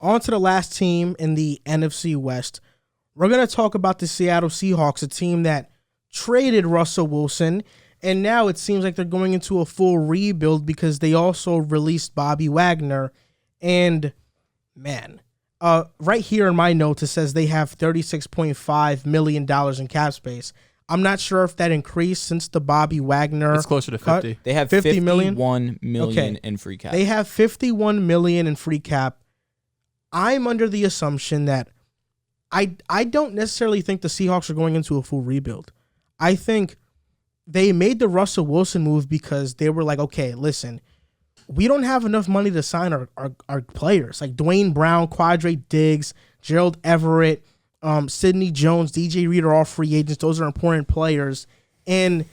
On to the last team in the NFC West. We're going to talk about the Seattle Seahawks, a team that traded Russell Wilson, and now it seems like they're going into a full rebuild because they also released Bobby Wagner. And, man, right here in my notes, it says they have $36.5 million in cap space. I'm not sure if that increased since the Bobby Wagner. It's closer to 50. They have 51 million in free cap. They have $51 million in free cap. I'm under the assumption that I don't necessarily think the Seahawks are going into a full rebuild. I think they made the Russell Wilson move because they were like, okay, listen, we don't have enough money to sign our players. Like Dwayne Brown, Quadre Diggs, Gerald Everett, Sidney Jones, DJ Reed are all free agents. Those are important players. And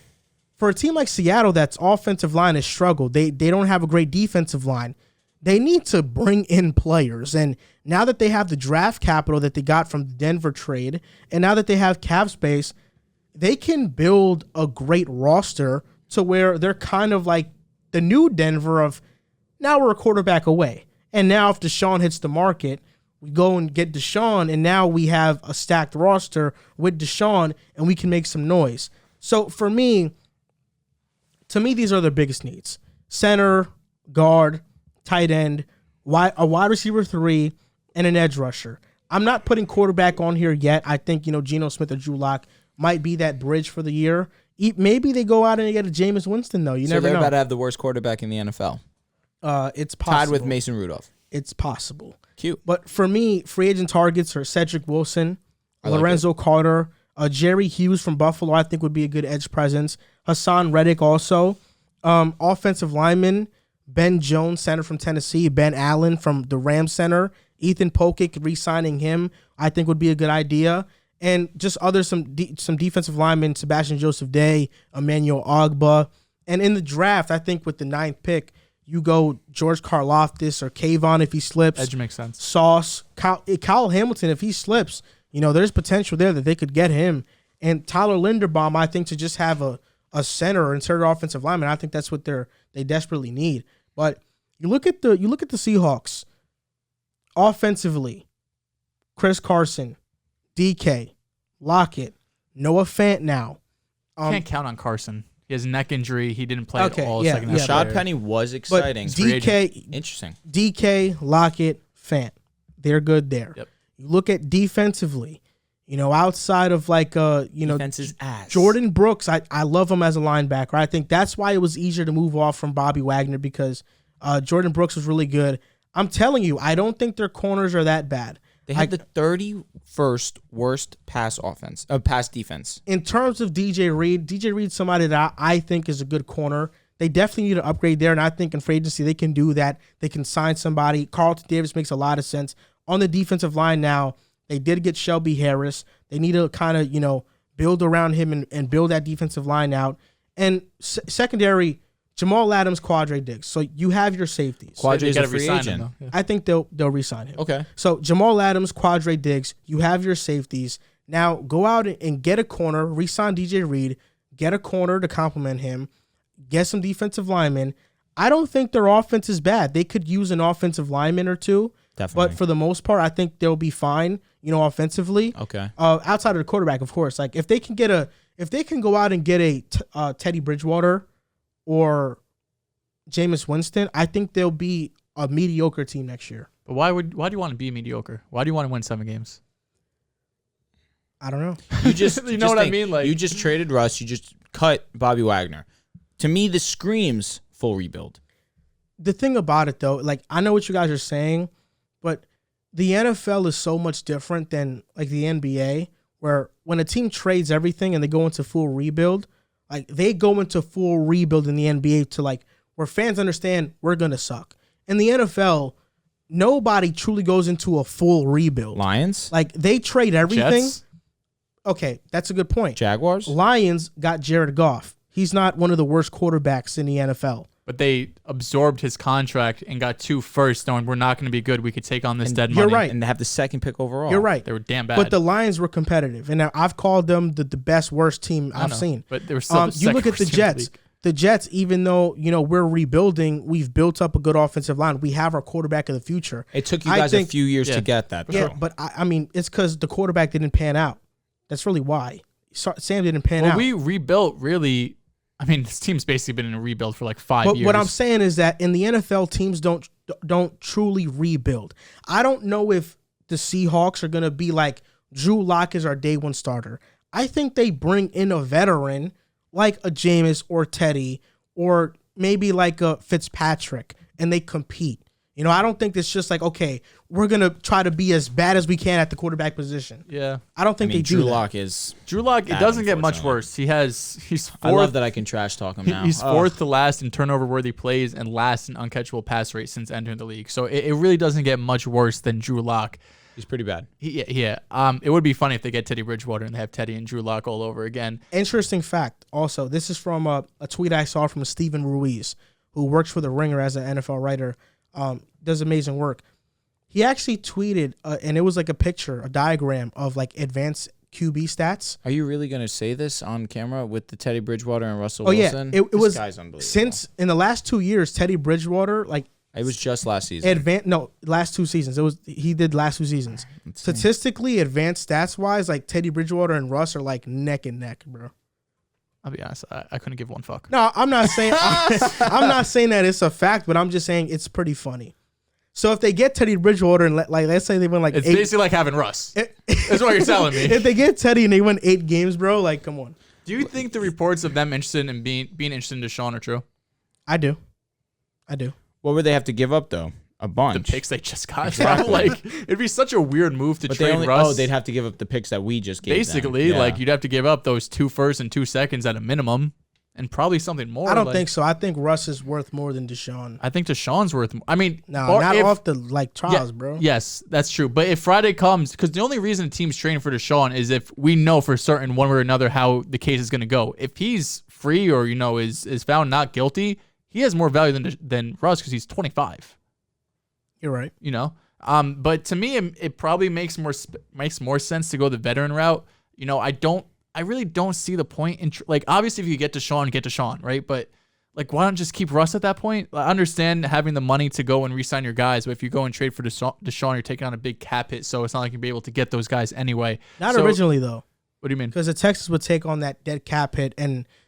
for a team like Seattle that's offensive line has struggled, they don't have a great defensive line. They need to bring in players. And now that they have the draft capital that they got from the Denver trade, and now that they have cap space, they can build a great roster to where they're kind of like the new Denver of now we're a quarterback away. And now if Deshaun hits the market, we go and get Deshaun, and now we have a stacked roster with Deshaun, and we can make some noise. So for me, these are the biggest needs. Center, guard, tight end, a wide receiver 3, and an edge rusher. I'm not putting quarterback on here yet. I think, Geno Smith or Drew Lock might be that bridge for the year. Maybe they go out and they get a Jameis Winston, though. You never know. So they're about to have the worst quarterback in the NFL. It's possible. Tied with Mason Rudolph. It's possible. Cute. But for me, free agent targets are Cedric Wilson, Lorenzo Carter, Jerry Hughes from Buffalo, I think would be a good edge presence. Hassan Reddick also. Offensive lineman, Ben Jones, center from Tennessee. Ben Allen from the Rams center. Ethan Pokic, re-signing him, I think would be a good idea. And just some defensive linemen, Sebastian Joseph Day, Emmanuel Ogba. And in the draft, I think with the 9th pick, you go George Karlaftis or Kayvon if he slips. Edge makes sense. Sauce. Kyle Hamilton, if he slips, there's potential there that they could get him. And Tyler Linderbaum, I think, to just have a center or interior offensive lineman, I think that's what they desperately need. But you look at the Seahawks offensively, Chris Carson, DK, Lockett, Noah Fant now. Can't count on Carson. He has a neck injury. He didn't play at all. Second half. Rashad Penny was exciting. Interesting. DK, Lockett, Fant. They're good there. Yep. You look at defensively, outside of defense is ass. Jordan Brooks, I love him as a linebacker. I think that's why it was easier to move off from Bobby Wagner because Jordan Brooks was really good. I'm telling you, I don't think their corners are that bad. They have the 31st worst pass defense. In terms of DJ Reed's somebody that I think is a good corner. They definitely need to upgrade there, and I think in free agency they can do that. They can sign somebody. Carlton Davis makes a lot of sense. On the defensive line now, they did get Shelby Harris. They need to kind of, build around him and build that defensive line out. And secondary, Jamal Adams, Quadre Diggs. So you have your safeties. Quadre is a free agent. I think they'll re-sign him. Okay. So Jamal Adams, Quadre Diggs, you have your safeties. Now go out and get a corner, re-sign DJ Reed, get a corner to complement him, get some defensive linemen. I don't think their offense is bad. They could use an offensive lineman or two. Definitely. But for the most part, I think they'll be fine, offensively. Okay. Outside of the quarterback, of course. Like if they can go out and get a Teddy Bridgewater or Jameis Winston, I think they'll be a mediocre team next year. But why do you want to be mediocre? Why do you want to win 7 games? I don't know. You just what I mean? Like you just traded Russ. You just cut Bobby Wagner. To me, this screams full rebuild. The thing about it, though, like I know what you guys are saying, but the NFL is so much different than like the NBA, where when a team trades everything and they go into full rebuild, like they go into full rebuild in the NBA to like where fans understand we're gonna suck. In the NFL, nobody truly goes into a full rebuild. Lions? Like they trade everything. Jets? Okay, that's a good point. Jaguars? Lions got Jared Goff. He's not one of the worst quarterbacks in the NFL. But they absorbed his contract and got 2 firsts, knowing we're not going to be good. We could take on this dead money. You're right. And they have the 2nd pick overall. You're right. They were damn bad. But the Lions were competitive. And now I've called them the best, worst team I've seen. But they were still the you look at the second-worst team in Jets. league. the Jets, even though, we're rebuilding, we've built up a good offensive line. We have our quarterback of the future. It took you guys a few years to get that. Yeah, but I mean, it's because the quarterback didn't pan out. That's really why. Sam didn't pan out. We rebuilt really. I mean, this team's basically been in a rebuild for like 5 years. But what I'm saying is that in the NFL, teams don't truly rebuild. I don't know if the Seahawks are going to be like Drew Lock is our day one starter. I think they bring in a veteran like a Jameis or Teddy or maybe like a Fitzpatrick, and they compete. I don't think it's just like, okay, we're going to try to be as bad as we can at the quarterback position. Yeah. I don't think they do Drew that. Lock is Drew Lock, it doesn't get much worse. He's fourth. I love that I can trash talk him now. He's fourth to last in turnover-worthy plays and last in uncatchable pass rate since entering the league. So it really doesn't get much worse than Drew Lock. He's pretty bad. Yeah. It would be funny if they get Teddy Bridgewater and they have Teddy and Drew Lock all over again. Interesting fact also, this is from a tweet I saw from Steven Ruiz, who works for The Ringer as an NFL writer, does amazing work. He actually tweeted, and it was like a picture, a diagram of like advanced QB stats. Are you really going to say this on camera with the Teddy Bridgewater and Russell Wilson? Yeah, it was guy's unbelievable. Since in the last 2 years, Teddy Bridgewater, like, it was just last season. Last 2 seasons. He did last 2 seasons. Statistically, advanced stats wise, like Teddy Bridgewater and Russ are like neck and neck, bro. I'll be honest, I couldn't give one fuck. No, I'm not saying I'm not saying that it's a fact, but I'm just saying it's pretty funny. So if they get Teddy Bridgewater and let's say they win like it's basically like having Russ. That's what you're telling me. If they get Teddy and they win 8 games, bro, like come on. Do you think the reports of them interested in being interested in Deshaun are true? I do. What would they have to give up though? A bunch. The picks they just got. Exactly. Like it'd be such a weird move to trade Russ. Oh, they'd have to give up the picks that we just gave basically, them. like you'd have to give up those 2 firsts and 2 seconds at a minimum. And probably something more. I don't think so. I think Russ is worth more than Deshaun. I think Deshaun's worth more. I mean, no, not off the trials, bro. Yes, that's true. But if Friday comes, because the only reason a team's trading for Deshaun is if we know for certain one way or another how the case is going to go. If he's free or is found not guilty, he has more value than Russ because he's 25. You're right. But to me, it probably makes more sense to go the veteran route. I really don't see the point in obviously if you get Deshaun, right? But like, why don't just keep Russ at that point? I understand having the money to go and re-sign your guys, but if you go and trade for Deshaun, you're taking on a big cap hit, so it's not like you'll be able to get those guys anyway. Not originally though. What do you mean? Because the Texans would take on that dead cap hit,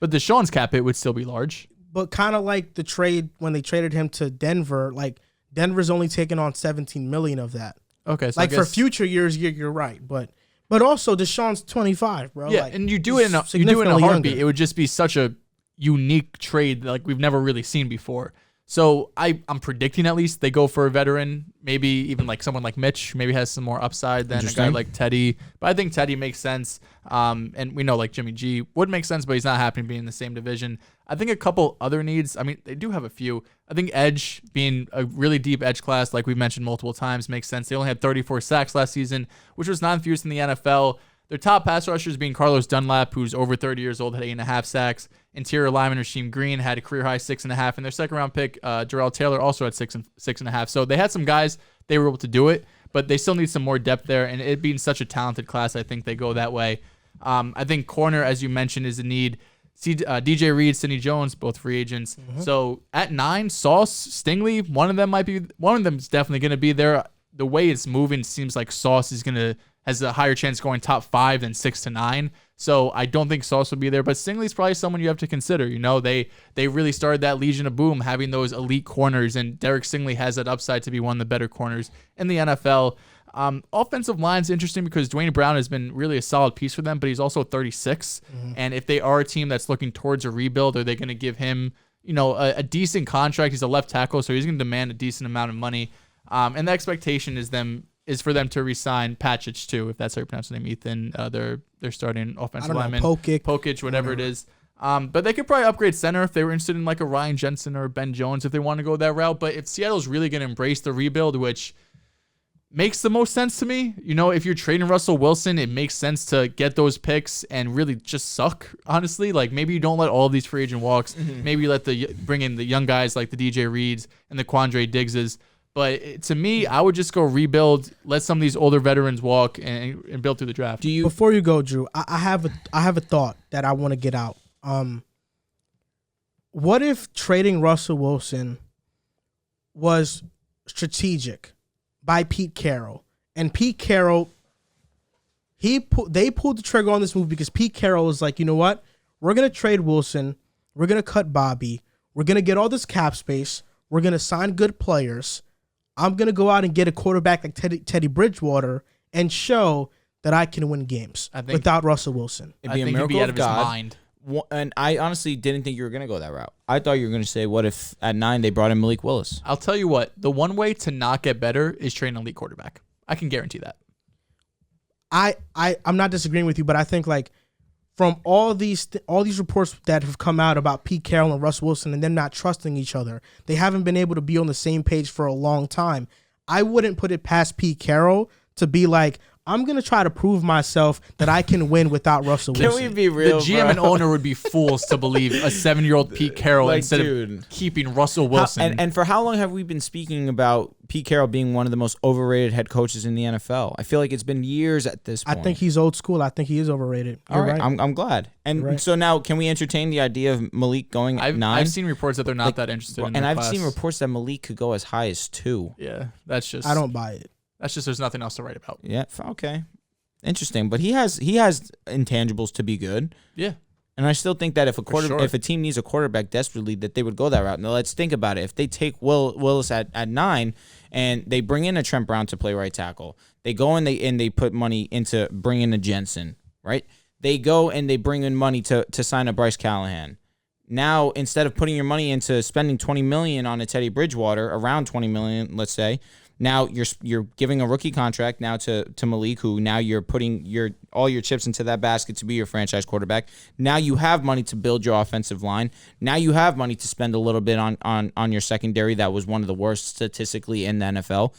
but Deshaun's cap hit would still be large. But kind of like the trade when they traded him to Denver, like Denver's only taking on $17 million of that. Okay, so like for future years, you're right, But also, Deshaun's 25, bro. Yeah, and you do it in a heartbeat. Younger. It would just be such a unique trade like we've never really seen before. So I'm predicting at least they go for a veteran, maybe even like someone like Mitch, maybe has some more upside than a guy like Teddy. But I think Teddy makes sense. And we know like Jimmy G would make sense, but he's not happening to be in the same division. I think a couple other needs. I mean, they do have a few. I think edge, being a really deep edge class, like we've mentioned multiple times, makes sense. They only had 34 sacks last season, which was not infused in the NFL. Their top pass rushers being Carlos Dunlap, who's over 30 years old, had 8.5 sacks. Interior lineman Rasheem Green had a career high 6.5, and their second round pick, Jarrell Taylor, also had 6.5. So they had some guys, they were able to do it, but they still need some more depth there. And it being such a talented class, I think they go that way. I think corner, as you mentioned, is a need. DJ Reed, Sidney Jones, both free agents. Mm-hmm. So at 9, Sauce, Stingley, one of them's definitely going to be there. The way it's moving seems like Sauce has a higher chance going top 5 than 6 to 9. So I don't think Sauce will be there, but Stingley's probably someone you have to consider. They really started that Legion of Boom, having those elite corners, and Derek Stingley has that upside to be one of the better corners in the NFL. Offensive line's interesting because Dwayne Brown has been really a solid piece for them, but he's also 36. Mm-hmm. And if they are a team that's looking towards a rebuild, are they going to give him, a decent contract? He's a left tackle, so he's going to demand a decent amount of money. And the expectation is for them to re-sign Patchich too, if that's how you pronounce the name, Ethan. They're starting offensive lineman. Pokic, whatever it is. But they could probably upgrade center if they were interested in like a Ryan Jensen or Ben Jones if they want to go that route. But if Seattle's really going to embrace the rebuild, which makes the most sense to me, if you're trading Russell Wilson, it makes sense to get those picks and really just suck, honestly. Like maybe you don't let all of these free agent walks. Mm-hmm. Maybe you let bring in the young guys like the DJ Reeds and the Quandre Diggses. But to me, I would just go rebuild, let some of these older veterans walk, and build through the draft. Before you go, Drew, I have a thought that I want to get out. what if trading Russell Wilson was strategic by Pete Carroll? And Pete Carroll, they pulled the trigger on this move because Pete Carroll was like, you know what? We're going to trade Wilson. We're going to cut Bobby. We're going to get all this cap space. We're going to sign good players. I'm going to go out and get a quarterback like Teddy Bridgewater and show that I can win games without Russell Wilson. It'd be a miracle he'd be out of of God. his mind. And I honestly didn't think you were going to go that route. I thought you were going to say, what if at 9 they brought in Malik Willis? I'll tell you what. The one way to not get better is train an elite quarterback. I can guarantee that. I'm not disagreeing with you, but I think like from all these reports that have come out about Pete Carroll and Russ Wilson and them not trusting each other, they haven't been able to be on the same page for a long time. I wouldn't put it past Pete Carroll to be like, I'm going to try to prove myself that I can win without Russell Wilson. Can we be real, The GM and owner would be fools to believe a 7-year-old Pete Carroll instead of keeping Russell Wilson. And for how long have we been speaking about Pete Carroll being one of the most overrated head coaches in the NFL? I feel like it's been years at this point. I think he's old school. I think he is overrated. All right. I'm glad. And so now, can we entertain the idea of Malik going at 9? I've seen reports that they're not that interested in and their I've class. seen reports that Malik could go as high as 2. Yeah, that's just... I don't buy it. That's just there's nothing else to write about. Yeah, okay. Interesting. But he has intangibles to be good. Yeah. And I still think that if a team needs a quarterback desperately, that they would go that route. Now let's think about it. If they take Willis at 9 and they bring in a Trent Brown to play right tackle, they go and they put money into bringing a Jensen, right? They go and they bring in money to sign a Bryce Callahan. Now, instead of putting your money into spending $20 million on a Teddy Bridgewater, around $20 million, let's say, now you're giving a rookie contract now to Malik, who now you're putting all your chips into that basket to be your franchise quarterback. Now you have money to build your offensive line. Now you have money to spend a little bit on your secondary that was one of the worst statistically in the NFL.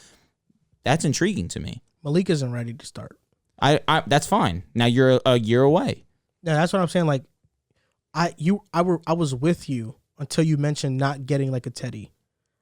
That's intriguing to me. Malik isn't ready to start. I that's fine. Now you're a year away. Yeah, that's what I'm saying. Like, I was with you until you mentioned not getting like a Teddy.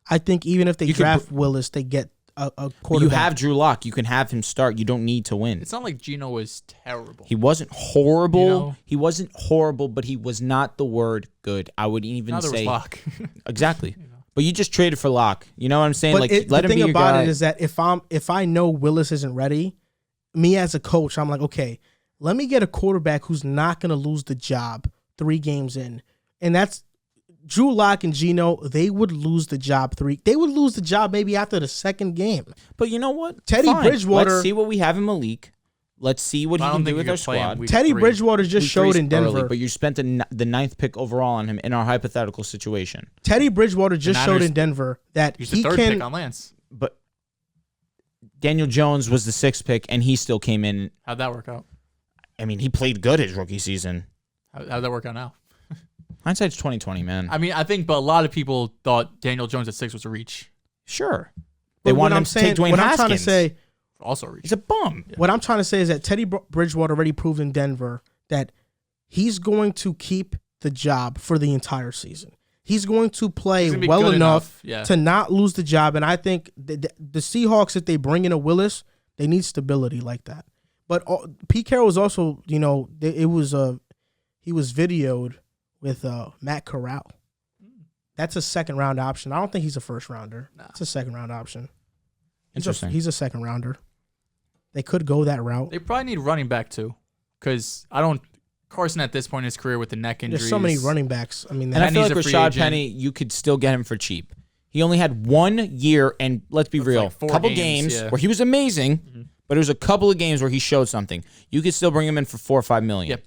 I think even if they draft Willis, they get a quarterback. You have Drew Lock. You can have him start. You don't need to win. It's not like Geno was terrible. He wasn't horrible. He wasn't horrible, but he was not the word good. I would even Neither say was Lock. Exactly. But you just traded for Lock. You know what I'm saying? But let the him be your guy. thing about it is that if I know Willis isn't ready, me as a coach, I'm like, okay, let me get a quarterback who's not going to lose the job 3 games in, and that's Drew Lock and Geno. They would lose the job 3. They would lose the job maybe after the 2nd game. But you know what? Teddy Bridgewater. Let's see what we have in Malik. Let's see what he can do with our squad. Teddy Bridgewater just showed in Denver. Early, but you spent the 9th pick overall on him in our hypothetical situation. Teddy Bridgewater just showed in Denver that he can. 3rd pick on Lance. But Daniel Jones was the 6th pick, and he still came in. How'd that work out? I mean, he played good his rookie season. How'd that work out now? Hindsight's 20/20, man. I mean, I think, but a lot of people thought Daniel Jones at 6 was a reach. Sure, they wanted him to take Dwayne Haskins. What I'm trying to say, also a reach. He's a bum. Yeah. What I'm trying to say is that Teddy Bridgewater already proved in Denver that he's going to keep the job for the entire season. He's going to play well enough to not lose the job, and I think the Seahawks, if they bring in a Willis, they need stability like that. But Pete Carroll was also, he was videoed with Matt Corral. That's a 2nd-round option. I don't think he's a 1st-rounder. Nah. It's a 2nd-round option. Interesting. He's a 2nd-rounder. They could go that route. They probably need running back too, because Carson at this point in his career with the neck injuries. There's so many running backs. I mean, and I feel like Rashad Penny, you could still get him for cheap. He only had 1 year, and let's be real, a couple games where he was amazing. Mm-hmm. But it was a couple of games where he showed something. You could still bring him in for $4 or $5 million. Yep.